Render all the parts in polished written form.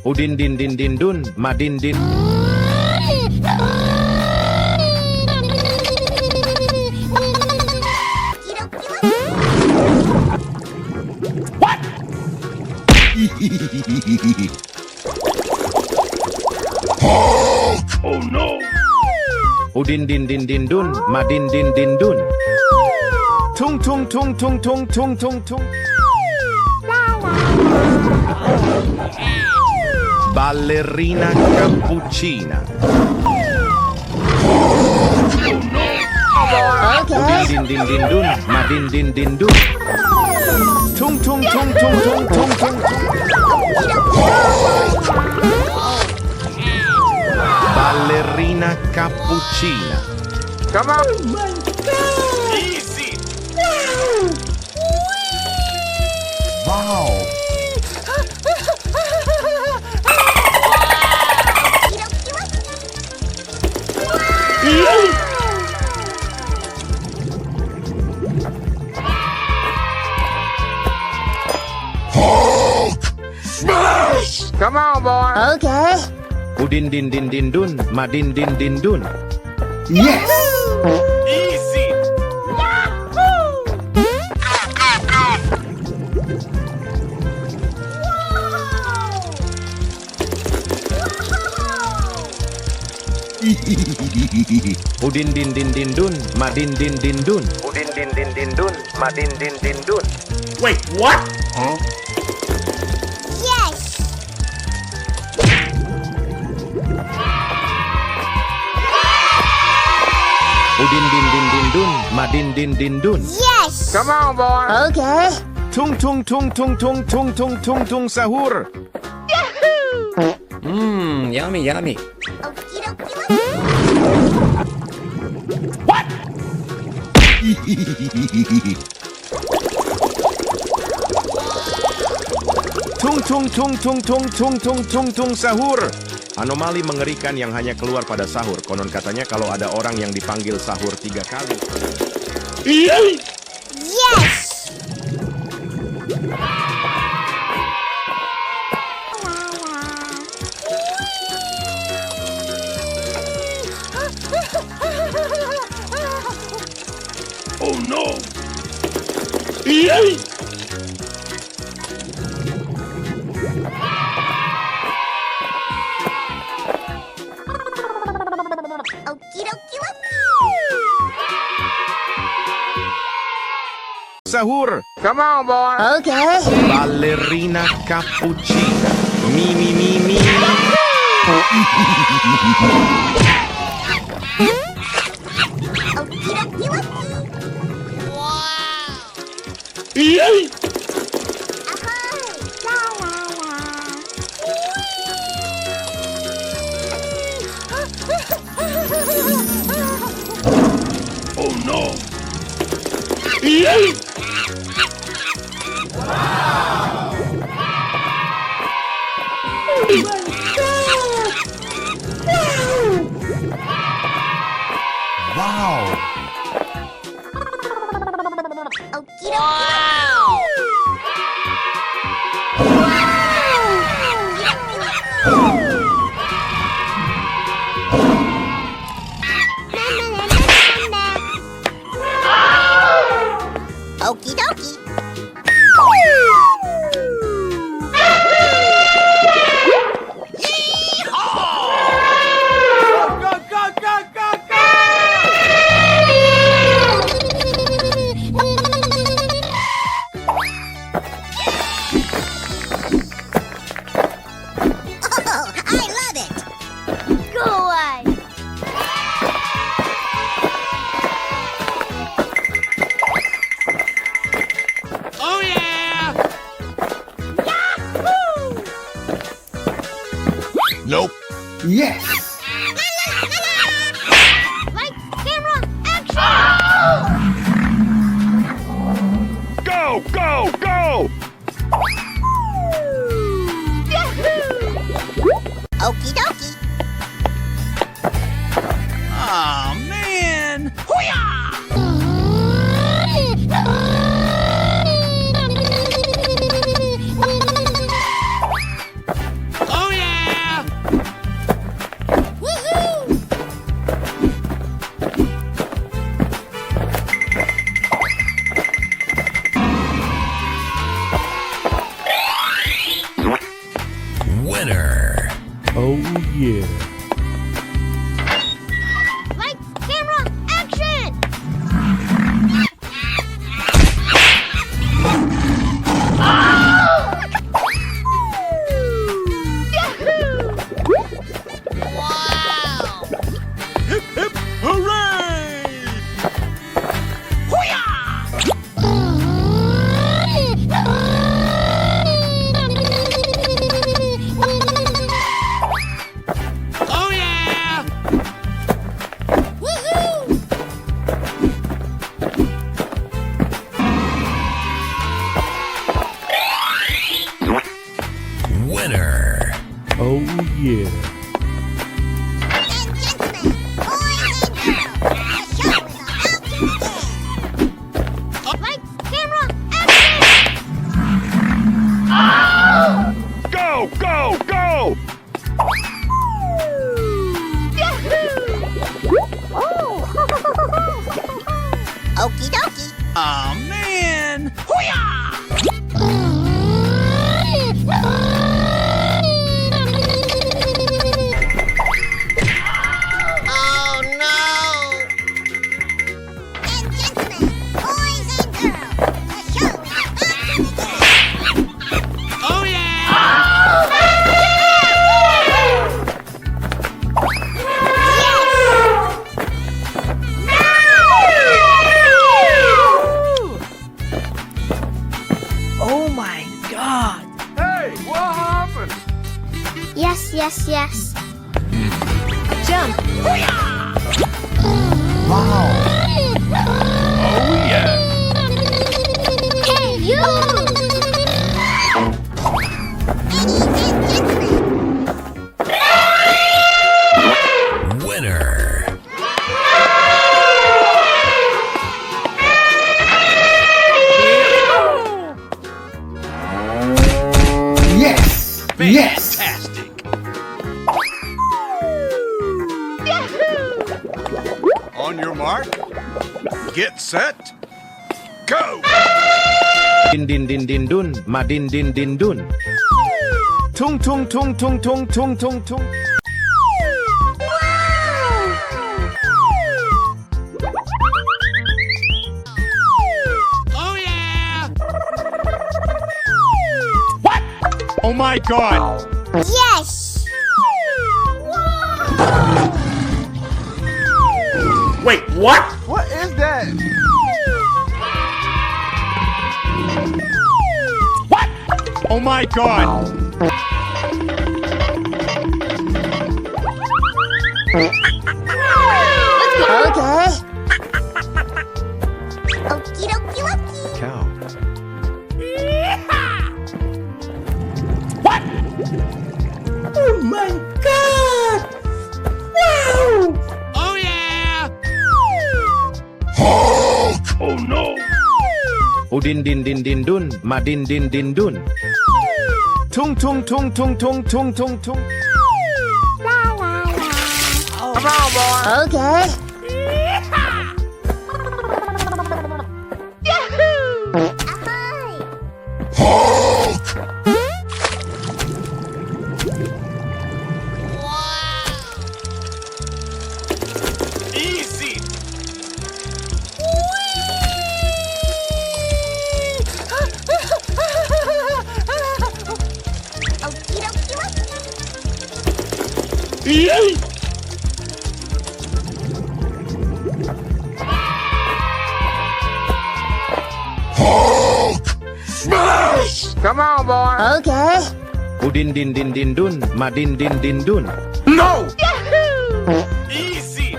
Udin din din din dun, madin din. What? Oh no! Udin din din din dun, madin din din dun. Tung tung tung tung tung tung tung tung. Ballerina cappuccina. Okay. Udin din din din dun, madin din din dun. Tung tung tung tung tung tung tung. Ballerina cappuccina. Come on! Easy. Wow! Smash! Come on, boy! Okay. Udin din din din dun, madin din din dun. Yes! Easy. Udin din din din dun, madin din din dun. Udin din din din dun, madin din din dun. Wait, what? Huh? Yes. Udin din din din dun, madin din din dun. Yes. Come on, boy! Okay. Tung tung tung tung tung tung tung tung tung sahur. Mmm, yummy, yummy. What? Tung tung tung tung tung tung tung tung tung sahur. Anomali mengerikan yang hanya keluar pada sahur. Konon katanya kalau ada orang yang dipanggil sahur 3 kali. Yes. Oh no! Sahur. Come on, boy! Okay. Ballerina cappuccina. Mi mi mi mi. Oh no! Wow! Okie dokie. Nope. Yes. Lights, camera, action! Go, go, go! Okie dokie. Oh man! Oh yeah! Lights, camera, action! Go, go, go! Okie dokie. Oh man! Oh no! And gentlemen, boys and girls, the show is about to begin. Oh yeah! Oh my god! Hey, what happened? Yes, yes, yes. Jump! Wow! Oh yeah! Hey, you! Ladies and gentlemen, Winner. Yes! Yes! Fantastic. On your mark, get set, go! Din din din din dun, madin din din dun. Tung tung tung tung tung tung tung tung. Oh yeah! What? Oh my god! yes! Wait, what? What is that? What? Oh my god! Okay. Okie dokie dokie. Cow. What? Oh my god! Wow! Oh yeah! Hulk! Oh no! Udin din din din dun, madin din din dun. Tung tung tung tung tung tung tung tung. La la la. Come on, boy! Okay. Ahoy! Easy! Okie dokie dokie. Yay! Smash! Come on, boy! Okay. Udin din din din dun, madin din din dun. No! Easy!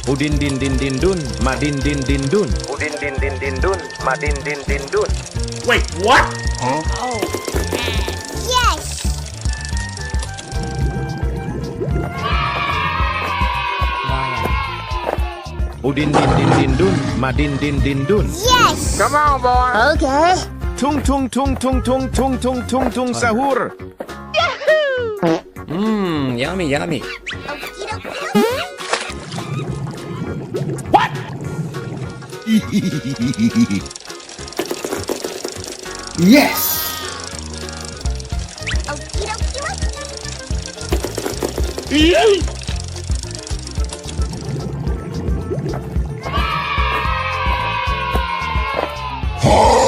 Udin din din din dun, madin din din dun. Udin din din din dun, madin din din dun. Wait, what? Huh? Yes! Udin din din din dun, madin din din dun. Yes! Come on, boy! Okay. Tung tung tung tung tung tung tung tung tung sahur. Mmm, yummy, yummy. Okie dokie dokie. What? Yes! Okie dokie dokie. Yay! Hulk!